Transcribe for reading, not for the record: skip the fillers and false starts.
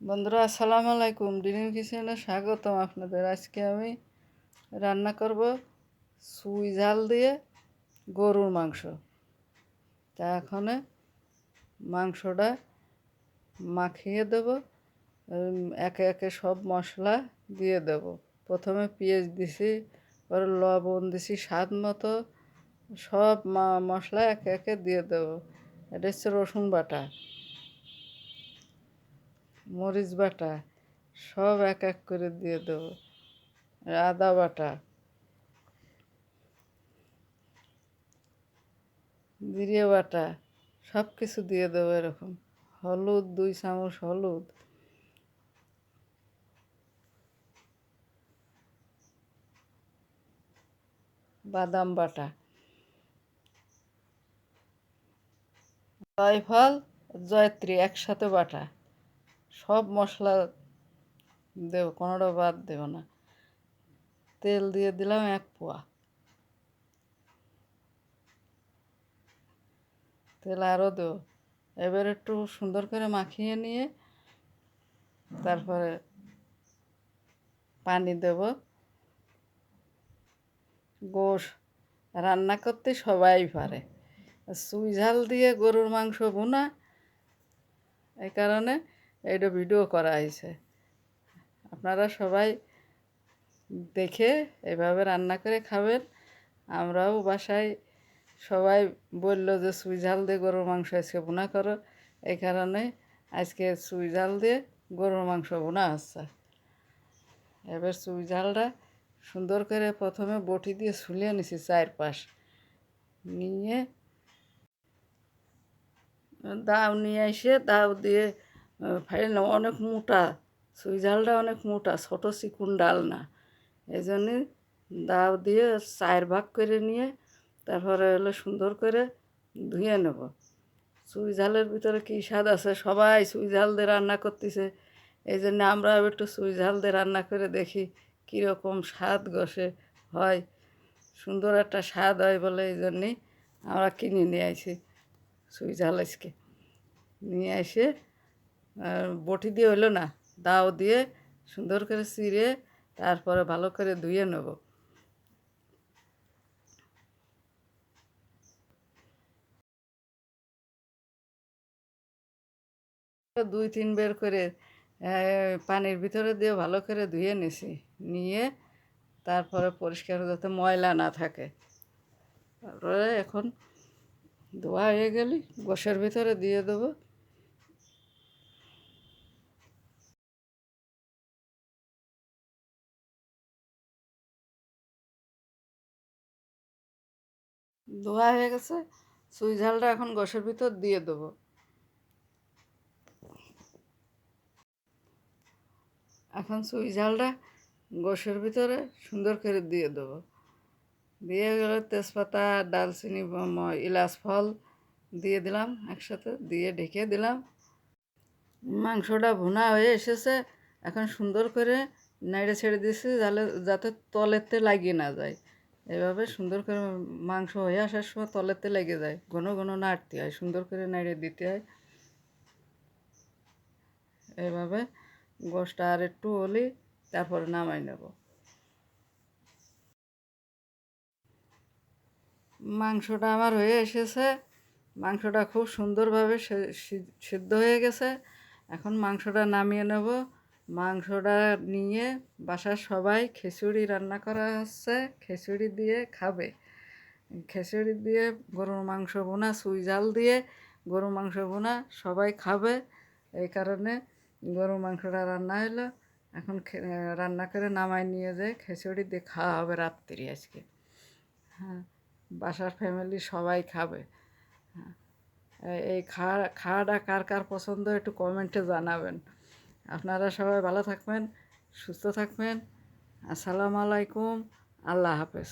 বন্ধুরা আসসালামু আলাইকুম। ড্রিম কিচেনে স্বাগতম আপনাদের। আজকে আমি রান্না করব সুই ঝাল দিয়ে গরুর মাংস। তা এখন মাংসটা মাখিয়ে দেব। একে একে সব মশলা দিয়ে দেব। প্রথমে পেঁয়াজ দিছি, পরে লবণ দিছি স্বাদ মতো। সব মশলা একে একে দিয়ে দেব। এটা হচ্ছে রসুন বাটা, মরিচ বাটা, সব এক এক করে দিয়ে দেবো। আদা বাটা, জিরে বাটা, সব কিছু দিয়ে দেবো এরকম। হলুদ 2 চামচ হলুদ, বাদাম বাটা, জয়ফল, জয়ত্রী একসাথে বাটা। সব মশলা দেবো, কোনোটা বাদ দেবো না। তেল দিয়ে দিলাম 1 পোয়া। তেল আরও দেবো। এবার একটু সুন্দর করে মাখিয়ে নিয়ে তারপরে পানি দেব। গোশ রান্না করতে সবাই পারে। সুই ঝাল দিয়ে গরুর মাংস ভুনা, এই কারণে এইটা ভিডিও করা হয়েছে। আপনারা সবাই দেখে এভাবে রান্না করে খাবেন। আমরাও বাসায় সবাই বলল যে সুই ঝাল দিয়ে গরুর মাংস আজকে ভুনা করো, এই কারণে আজকে সুই ঝাল দিয়ে গরুর মাংস ভুনা হচ্ছে। এবার সুই ঝালটা সুন্দর করে প্রথমে বটি দিয়ে ছুলিয়ে নিছি 4 পাশ নিয়ে, দাও নিয়ে এসে দাও দিয়ে ফাইল অনেক মোটা। সুই ঝালটা অনেক মোটা, ছোটো চিকুন ডাল না। এই জন্যে দাও দিয়ে 4 ভাগ করে নিয়ে তারপরে হলো সুন্দর করে ধুয়ে নেব। সুই ঝালের ভিতরে কী স্বাদ আছে, সবাই সুই ঝাল দিয়ে রান্না করতেছে। এই জন্য আমরাও একটু সুই ঝাল দিয়ে রান্না করে দেখি কীরকম স্বাদ গসে হয়। সুন্দর একটা স্বাদ হয় বলে এই জন্যেই আমরা কিনে নিয়ে আসি সুই ঝাল। আজকে নিয়ে এসে বটি দিয়ে হলো না, দাও দিয়ে সুন্দর করে চিড়ে তারপরে ভালো করে ধুয়ে নেব। 2-3 বের করে পানির ভিতরে দিয়ে ভালো করে ধুয়ে নিছি। নিয়ে তারপরে পরিষ্কার যাতে ময়লা না থাকে। তারপরে এখন ধোয়া হয়ে গেলে গোশের ভিতরে দিয়ে দেবো। ধোয়া হয়ে গেছে, সুই ঝালটা এখন গোশের ভিতর দিয়ে দেবো। এখন সুই ঝালটা গোশের ভিতরে সুন্দর করে দিয়ে দেবো। দিয়ে গেলে তেজপাতা, ডালচিনি, এলাচ ফল দিয়ে দিলাম একসাথে, দিয়ে ঢেকে দিলাম। মাংসটা ভুনা হয়ে এসেছে। এখন সুন্দর করে নেড়ে ছেড়ে দিচ্ছি যাতে তলেতে লাগিয়ে না যায়। এভাবে সুন্দর করে মাংস হয়ে আসার সময় তলেতে লেগে যায়, ঘন ঘন নাড়তে হয়, সুন্দর করে নেড়ে দিতে হয়। এভাবে গোশটা আর একটু হলেই তারপরে নামাই নেব। মাংসটা আমার হয়ে এসেছে। মাংসটা খুব সুন্দরভাবে সিদ্ধ হয়ে গেছে। এখন মাংসটা নামিয়ে নেব। মাংসটা নিয়ে বাসার সবাই খিচুড়ি রান্না করা হচ্ছে, খিচুড়ি দিয়ে খাবে। খিচুড়ি দিয়ে গরুর মাংস ভুনা, সুই ঝাল দিয়ে গরুর মাংস ভুনা সবাই খাবে। এই কারণে গরুর মাংসটা রান্না হলো। এখন রান্না করে নামায় নিয়ে যেয়ে খিচুড়ি দিয়ে খাওয়া হবে রাত্রি আজকে। হ্যাঁ, বাসার ফ্যামিলি সবাই খাবে। হ্যাঁ, এই খাওয়াটা কার কার পছন্দ একটু কমেন্টে জানাবেন। আপনারা সবাই ভালো থাকবেন, সুস্থ থাকবেন। আসসালামু আলাইকুম, আল্লাহ হাফেজ।